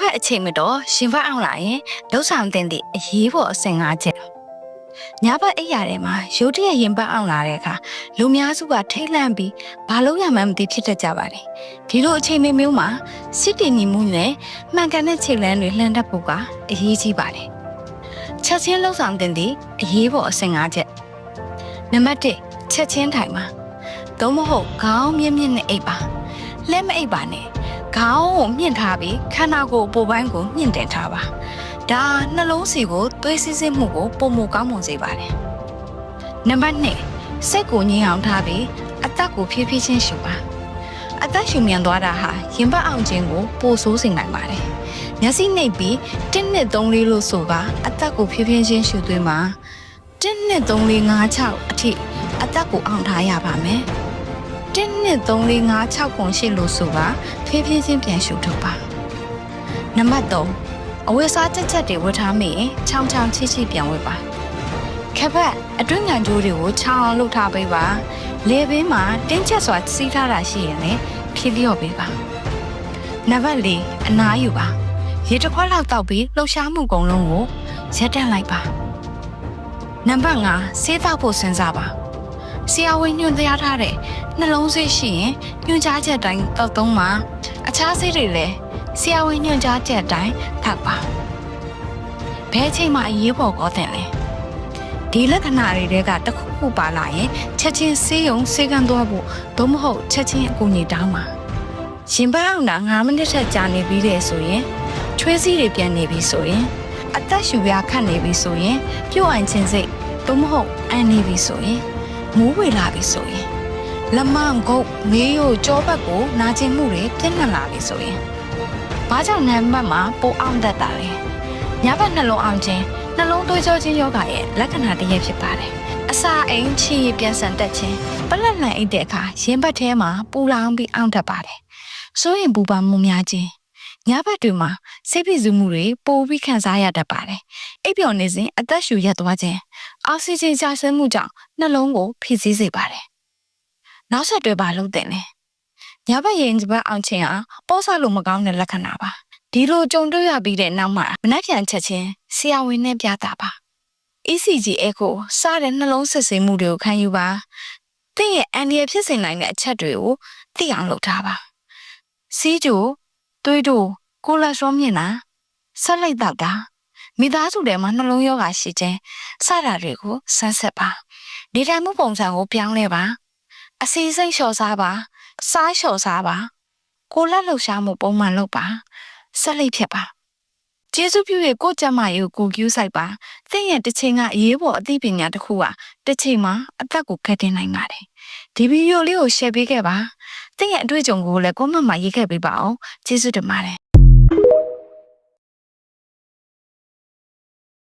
က်အချိန်မတော်ရှင်ဘတ်အောင်လာရင်လှုပ်ဆောင်တင်သည့်အရေးပေါ်အဆင့်၅ချက်ညဘက်အိပ်ရတဲ့မှာရုတ်တရက်ရင်ပတ်အောင်လာတဲ့အခါလူများစုကထိတ်လန့်ပြီးဘာလို့ရမှန်းမသိဖြစ်တတ်ကြပါတယ်ဒီလိုအချိန်မျိုးမှာစစ်တင်ညီမှုနဲ့မှန်ကန်တဲ့ခြေလှမ်းတွေလှမ်းတတ်ဖို့ကအရေးကြီးပါတယ်ချက်ချင်းလှုပ်ဆောင်တင်သည့်အရေးပေါ်အဆင့်၅ချက်နံပါတ်1ချက်ချင်းထိုင်ပါသို့မဟုတ်ခေါင်းမြင့်မြင့်နဲ့အိပ်ပါလက်မအိပ်ပါနဲ့ခေါင်းကိုမြင့်ထားပြီးခန္ဓာကိုယ်အပေါ်ပိုင်းကိုမြင့်တင်ထားပါဒါနှလုံးစီကိုသွေးစစ်စစ်မှုကိုပုံမကောင်းမွန်စေပါတယ်နံပါတ်2စိတ်ကိုငြိမ်အောင်ထားပြီးအသက်ကိုဖြည်းဖြည်းချင်းရှူပါအသက်ရှူမြန်သွားတာဟာရင်ပတ်အောင်ခြင်းကိုပိုဆိုးစေနိုင်ပါတယ်မျက်စိနှိပ်ပြီး1 2 3 4လို့ဆိုပါအသက်ကိုဖြည်းဖြည်းချင်းရှူသွင်းပါ1 2 3 4 5 6အထိအသက်ကိုအောင်ထားရပါမယ်1 2 3 4 5 6ပုံရှိလို့ဆိုပါဖြည်းဖြည်းချင်းပြန်ရှူထုတ်ပါနံပါတ်3အဝတ်စားချက်တွေဝတ်ထားမိရင်ချောင်းချောင်းချိချိပြန်ဝတ်ပါခက်ဖက်အတွင်းငံကြိုးတွေကိုချောင်းအောင်လုပ်ထားပေးပါလေပင်မှာတင်းချက်စွာစီးထားတာရှိရင်လည်းဖြည်းလျော့ပေးပါနံပါတ်4အနားယူပါရေတစ်ခွက်လောက်တောက်ပြီးလှုပ်ရှားမှုကုန်လုံးကိုရပ်တန့်လိုက်ပါနံပါတ်5ဆေးတောက်ဖို့စဉ်းစားပါဆရာဝန်ညွှန်ကြားထားတဲ့နှလုံးဆေးရှိရင်ညွှန်ကြားချက်တိုင်းတောက်သုံးပါအခြားဆေးတွေလည်းဆရာဝန်ညွှန်ကြားချက်အတိုင်းထောက်ပါဘယ်ချိန်မှအရေးပေါ်ကောတဲ့လဲဒီလက္ခဏာတွေကတစ်ခုခုပါလာရင်ချက်ချင်းဆေးရုံဆေးကန်းသွားဖို့သို့မဟုတ်ချက်ချင်းအကူအညီတောင်းပါရင်ပတ်အောင်တာ9မိနစ်ထက်ကြာနေပြီးတဲ့ဆိုရင်ချွေးစည်းတွေပြန်နေပြီဆိုရင်အသက်ရှူရခတ်နေပြီဆိုရင်ပြုတ်အိုင်ခြင်းစိတ်သို့မဟုတ်အန်နေပြီဆိုရင်မိုးဝေလာပြီဆိုရင်လက်မငုတ်မေးရိုးကြောဘက်ကိုနာကျင်မှုတွေပြင်းထန်လာပြီဆိုရင်ဘာကြောင့်နံပါတ်မှာပိုအောင်တတ်တာလဲညဘက်နှလုံးအောင်ခြင်းနှလုံးသွေးကြောခြင်းယောဂရဲ့လက္ခဏာတစ်ရပ်ဖြစ်ပါတယ်အစာအိမ်ချီပြန်ဆန်တက်ခြင်းပလက်လန်အိတ်တဲ့အခါရင်ဘတ်ထဲမှာပူလောင်ပြီးအောင်တတ်ပါတယ်စိုးရင်ပူပါမှုများခြင်းညဘက်တွေမှာစိတ်ဖိစီးမှုတွေပိုပြီးခံစားရတတ်ပါတယ်အိပ်ပျော်နေစဉ်အသက်ရှူရပ်သွားခြင်းအောက်ဆီဂျင်ကျဆင်းမှုကြောင့်နှလုံးကိုဖိစီးစေပါတယ်နောက်ဆက်တွဲပါလို့တင်တယ်ညဘက်ရင်ဘတ်အောင်ခြင်းဟာပေါ့ဆလို့မကောင်းတဲ့လက္ခဏာပါဒီလိုကြုံတွေ့ရပြီးတဲ့နောက်မှာမနှက်ပြန်ချက်ချင်းဆရာဝန်နဲ့ပြတာပါ ECG echo စတဲ့နှလုံးစစ်ဆေးမှုတွေကိုခံယူပါသင်ရဲ့အန်ဒီရဖြစ်စေနိုင်တဲ့အချက်တွေကိုသိအောင်လုပ်ထားပါစီးကြိုသွေးတို့ကိုလက်စထရောမြင့်တာဆက်လိုက်တော့တာမိသားစုထဲမှာနှလုံးရောဂါရှိခြင်းစတာတွေကိုဆန်းဆက်ပါနေထိုင်မှုပုံစံကိုပြောင်းလဲပါအစီအစိမ့်လျှော်စားပါစားလျှော်စားပါကိုလက်လှူရှားမှုပုံမှန်လုပ်ပါဆက်လိုက်ဖြစ်ပါကျေးဇူးပြုရဲ့ကိုကျမရဲ့ကိုကျူးဆိုင်ပါသင်ရဲ့တစ်ချိန်ကအရေးပေါ်အသိပညာတစ်ခုကတစ်ချိန်မှာအသက်ကိုခက်တင်နိုင်ပါတယ်ဒီဗီဒီယိုလေးကို share ပေးခဲ့ပါသင်ရဲ့အတွေ့အကြုံကိုလည်း comment မှာရေးခဲ့ပေးပါအောင်ကျေးဇူးတင်ပါတယ်